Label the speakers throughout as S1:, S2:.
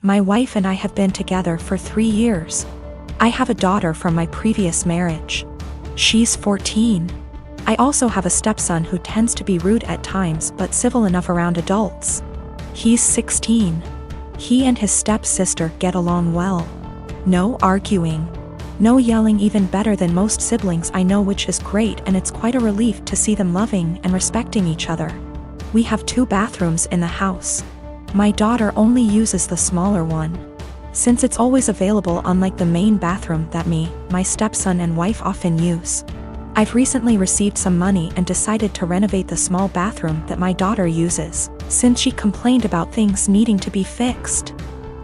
S1: My wife and I have been together for 3 years. I have a daughter from my previous marriage. She's 14. I also have a stepson who tends to be rude at times but civil enough around adults. He's 16. He and his stepsister get along well. No arguing. No yelling, even better than most siblings I know, which is great, and it's quite a relief to see them loving and respecting each other. We have 2 bathrooms in the house. My daughter only uses the smaller one, since it's always available, unlike the main bathroom that me, my stepson and wife often use. I've recently received some money and decided to renovate the small bathroom that my daughter uses, since she complained about things needing to be fixed.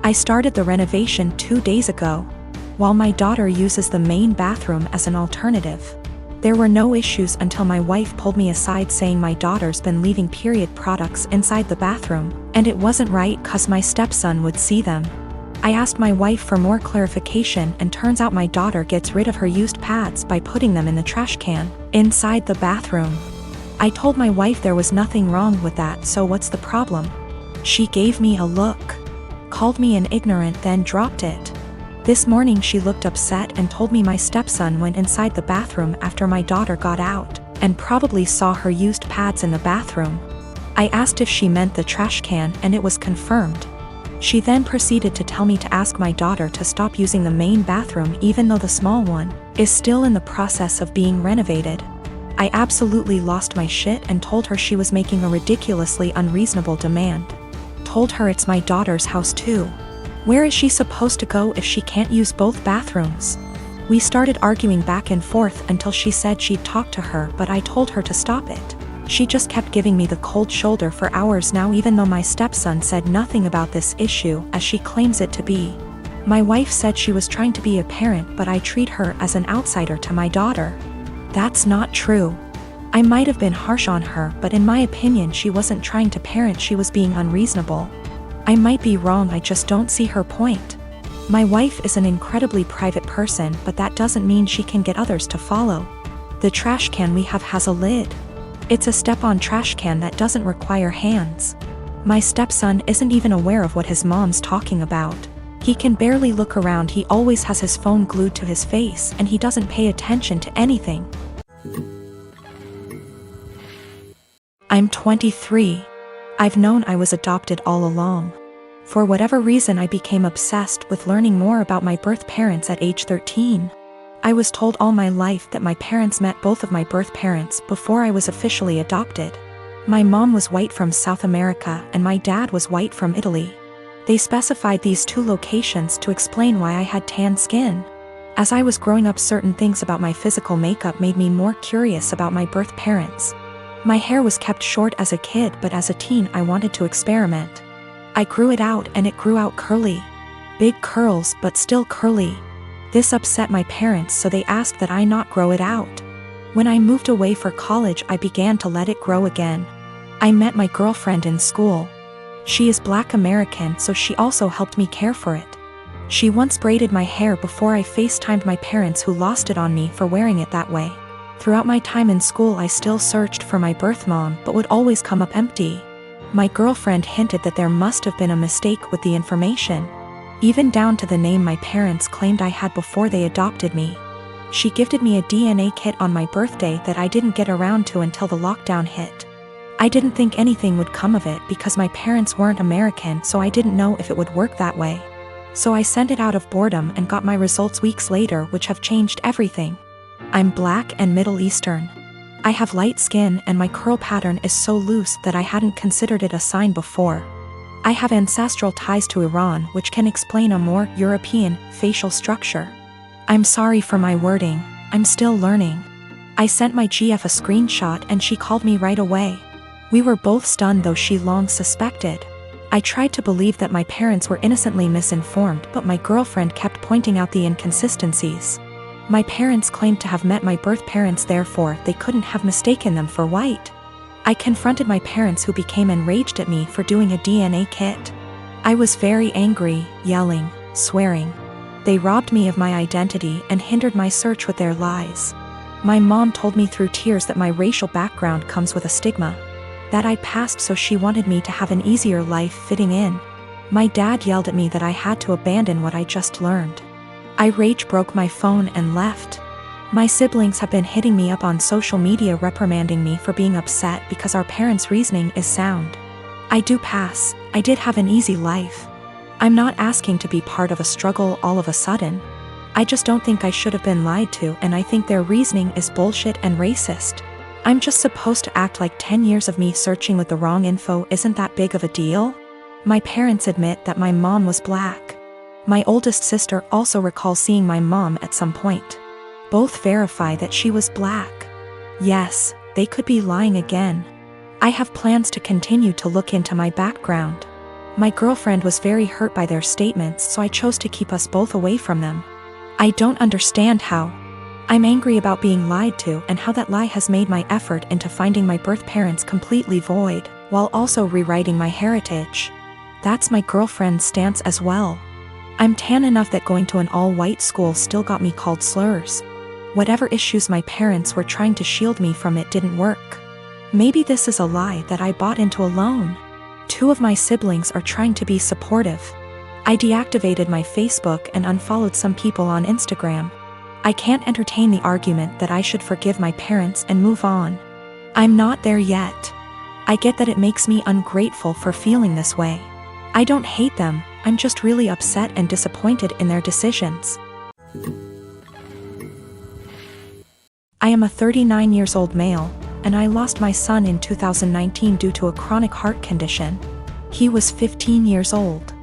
S1: I started the renovation 2 days ago, while my daughter uses the main bathroom as an alternative. There were no issues until my wife pulled me aside saying my daughter's been leaving period products inside the bathroom, and it wasn't right 'cause my stepson would see them. I asked my wife for more clarification, and turns out my daughter gets rid of her used pads by putting them in the trash can inside the bathroom. I told my wife there was nothing wrong with that, so what's the problem? She gave me a look, called me an ignorant, then dropped it. This morning she looked upset and told me my stepson went inside the bathroom after my daughter got out, and probably saw her used pads in the bathroom. I asked if she meant the trash can, and it was confirmed. She then proceeded to tell me to ask my daughter to stop using the main bathroom even though the small one is still in the process of being renovated. I absolutely lost my shit and told her she was making a ridiculously unreasonable demand. Told her it's my daughter's house too. Where is she supposed to go if she can't use both bathrooms? We started arguing back and forth until she said she'd talk to her, but I told her to stop it. She just kept giving me the cold shoulder for hours now, even though my stepson said nothing about this issue as she claims it to be. My wife said she was trying to be a parent, but I treat her as an outsider to my daughter. That's not true. I might have been harsh on her, but in my opinion she wasn't trying to parent, she was being unreasonable. I might be wrong, I just don't see her point. My wife is an incredibly private person, but that doesn't mean she can get others to follow. The trash can we have has a lid. It's a step-on trash can that doesn't require hands. My stepson isn't even aware of what his mom's talking about. He can barely look around, he always has his phone glued to his face, and he doesn't pay attention to anything. I'm 23. I've known I was adopted all along. For whatever reason I became obsessed with learning more about my birth parents at age 13. I was told all my life that my parents met both of my birth parents before I was officially adopted. My mom was white from South America and my dad was white from Italy. They specified these 2 locations to explain why I had tan skin. As I was growing up, certain things about my physical makeup made me more curious about my birth parents. My hair was kept short as a kid, but as a teen I wanted to experiment. I grew it out and it grew out curly. Big curls, but still curly. This upset my parents, so they asked that I not grow it out. When I moved away for college I began to let it grow again. I met my girlfriend in school. She is Black American, so she also helped me care for it. She once braided my hair before I FaceTimed my parents, who lost it on me for wearing it that way. Throughout my time in school I still searched for my birth mom, but would always come up empty. My girlfriend hinted that there must have been a mistake with the information, even down to the name my parents claimed I had before they adopted me. She gifted me a DNA kit on my birthday that I didn't get around to until the lockdown hit. I didn't think anything would come of it because my parents weren't American, so I didn't know if it would work that way. So I sent it out of boredom and got my results weeks later, which have changed everything. I'm Black and Middle Eastern. I have light skin and my curl pattern is so loose that I hadn't considered it a sign before. I have ancestral ties to Iran, which can explain a more European facial structure. I'm sorry for my wording, I'm still learning. I sent my GF a screenshot and she called me right away. We were both stunned, though she long suspected. I tried to believe that my parents were innocently misinformed, but my girlfriend kept pointing out the inconsistencies. My parents claimed to have met my birth parents, therefore they couldn't have mistaken them for white. I confronted my parents, who became enraged at me for doing a DNA kit. I was very angry, yelling, swearing. They robbed me of my identity and hindered my search with their lies. My mom told me through tears that my racial background comes with a stigma that I passed, so she wanted me to have an easier life fitting in. My dad yelled at me that I had to abandon what I just learned. I rage broke my phone and left. My siblings have been hitting me up on social media reprimanding me for being upset because our parents' reasoning is sound. I do pass, I did have an easy life. I'm not asking to be part of a struggle all of a sudden. I just don't think I should have been lied to, and I think their reasoning is bullshit and racist. I'm just supposed to act like 10 years of me searching with the wrong info isn't that big of a deal? My parents admit that my mom was black. My oldest sister also recalls seeing my mom at some point. Both verify that she was black. Yes, they could be lying again. I have plans to continue to look into my background. My girlfriend was very hurt by their statements, so I chose to keep us both away from them. I don't understand how. I'm angry about being lied to and how that lie has made my effort into finding my birth parents completely void, while also rewriting my heritage. That's my girlfriend's stance as well. I'm tan enough that going to an all-white school still got me called slurs. Whatever issues my parents were trying to shield me from, it didn't work. Maybe this is a lie that I bought into alone. 2 of my siblings are trying to be supportive. I deactivated my Facebook and unfollowed some people on Instagram. I can't entertain the argument that I should forgive my parents and move on. I'm not there yet. I get that it makes me ungrateful for feeling this way. I don't hate them, I'm just really upset and disappointed in their decisions. I am a 39-year-old male, and I lost my son in 2019 due to a chronic heart condition. He was 15 years old.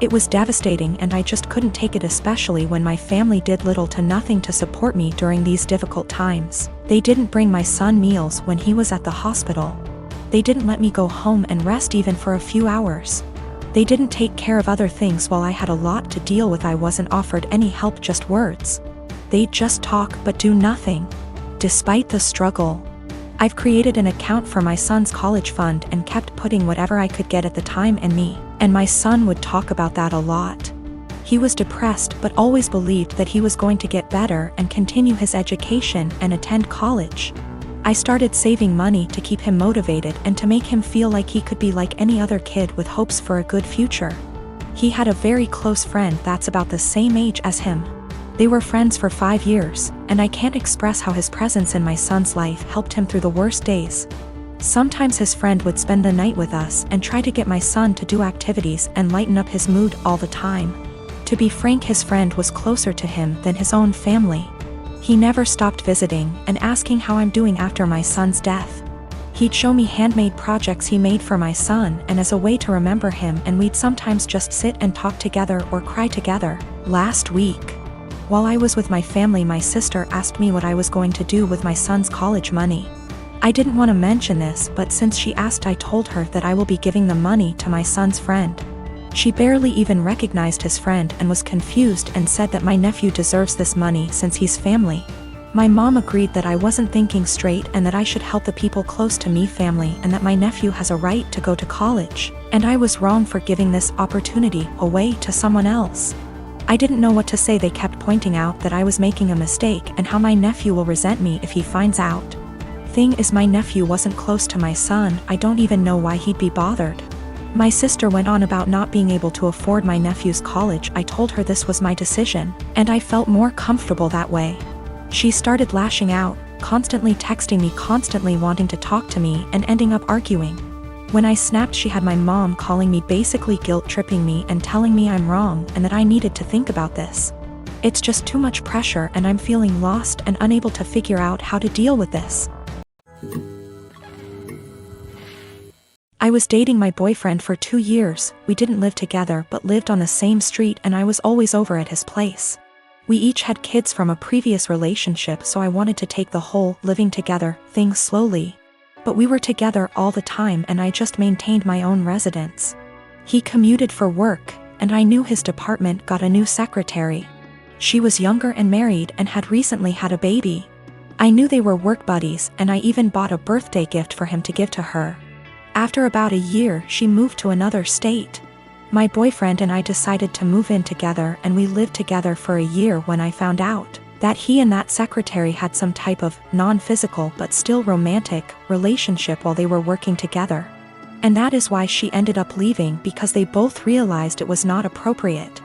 S1: It was devastating, and I just couldn't take it, especially when my family did little to nothing to support me during these difficult times. They didn't bring my son meals when he was at the hospital. They didn't let me go home and rest even for a few hours. They didn't take care of other things while I had a lot to deal with. I wasn't offered any help, just words. They'd just talk but do nothing. Despite the struggle, I've created an account for my son's college fund and kept putting whatever I could get at the time, and my son would talk about that a lot. He was depressed but always believed that he was going to get better and continue his education and attend college. I started saving money to keep him motivated and to make him feel like he could be like any other kid with hopes for a good future. He had a very close friend that's about the same age as him. They were friends for 5 years, and I can't express how his presence in my son's life helped him through the worst days. Sometimes his friend would spend the night with us and try to get my son to do activities and lighten up his mood all the time. To be frank, his friend was closer to him than his own family. He never stopped visiting and asking how I'm doing after my son's death. He'd show me handmade projects he made for my son and as a way to remember him, and we'd sometimes just sit and talk together or cry together. Last week, while I was with my family, my sister asked me what I was going to do with my son's college money. I didn't want to mention this, but since she asked, I told her that I will be giving the money to my son's friend. She barely even recognized his friend and was confused and said that my nephew deserves this money since he's family. My mom agreed that I wasn't thinking straight and that I should help the people close to me, family, and that my nephew has a right to go to college, and I was wrong for giving this opportunity away to someone else. I didn't know what to say. They kept pointing out that I was making a mistake and how my nephew will resent me if he finds out. Thing is, my nephew wasn't close to my son. I don't even know why he'd be bothered. My sister went on about not being able to afford my nephew's college. I told her this was my decision, and I felt more comfortable that way. She started lashing out, constantly texting me, constantly wanting to talk to me, and ending up arguing. When I snapped, she had my mom calling me, basically guilt-tripping me and telling me I'm wrong and that I needed to think about this. It's just too much pressure, and I'm feeling lost and unable to figure out how to deal with this. I was dating my boyfriend for 2 years. We didn't live together but lived on the same street, and I was always over at his place. We each had kids from a previous relationship, so I wanted to take the whole living together thing slowly. But we were together all the time, and I just maintained my own residence. He commuted for work, and I knew his department got a new secretary. She was younger and married and had recently had a baby. I knew they were work buddies, and I even bought a birthday gift for him to give to her. After about a year, she moved to another state. My boyfriend and I decided to move in together, and we lived together for a year when I found out that he and that secretary had some type of non-physical but still romantic relationship while they were working together. And that is why she ended up leaving, because they both realized it was not appropriate.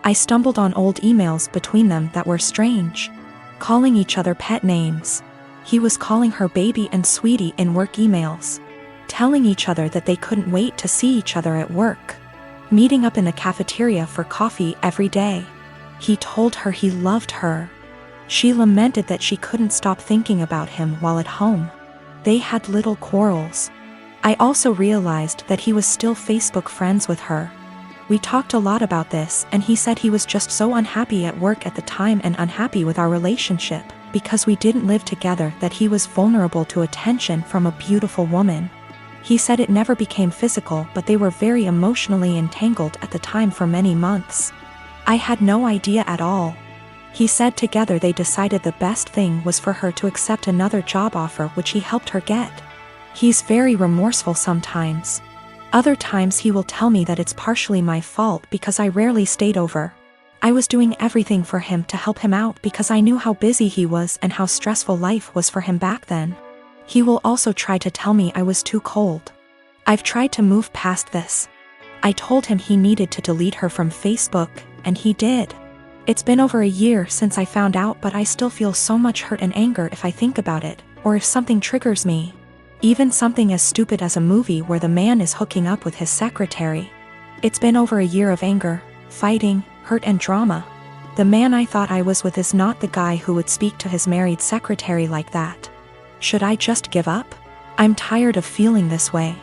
S1: I stumbled on old emails between them that were strange. Calling each other pet names. He was calling her baby and sweetie in work emails. Telling each other that they couldn't wait to see each other at work. Meeting up in the cafeteria for coffee every day. He told her he loved her. She lamented that she couldn't stop thinking about him while at home. They had little quarrels. I also realized that he was still Facebook friends with her. We talked a lot about this, and he said he was just so unhappy at work at the time and unhappy with our relationship, because we didn't live together, that he was vulnerable to attention from a beautiful woman. He said it never became physical, but they were very emotionally entangled at the time for many months. I had no idea at all. He said together they decided the best thing was for her to accept another job offer, which he helped her get. He's very remorseful sometimes. Other times he will tell me that it's partially my fault because I rarely stayed over. I was doing everything for him to help him out because I knew how busy he was and how stressful life was for him back then. He will also try to tell me I was too cold. I've tried to move past this. I told him he needed to delete her from Facebook, and he did. It's been over a year since I found out, but I still feel so much hurt and anger if I think about it, or if something triggers me. Even something as stupid as a movie where the man is hooking up with his secretary. It's been over a year of anger, fighting, hurt and drama. The man I thought I was with is not the guy who would speak to his married secretary like that. Should I just give up? I'm tired of feeling this way.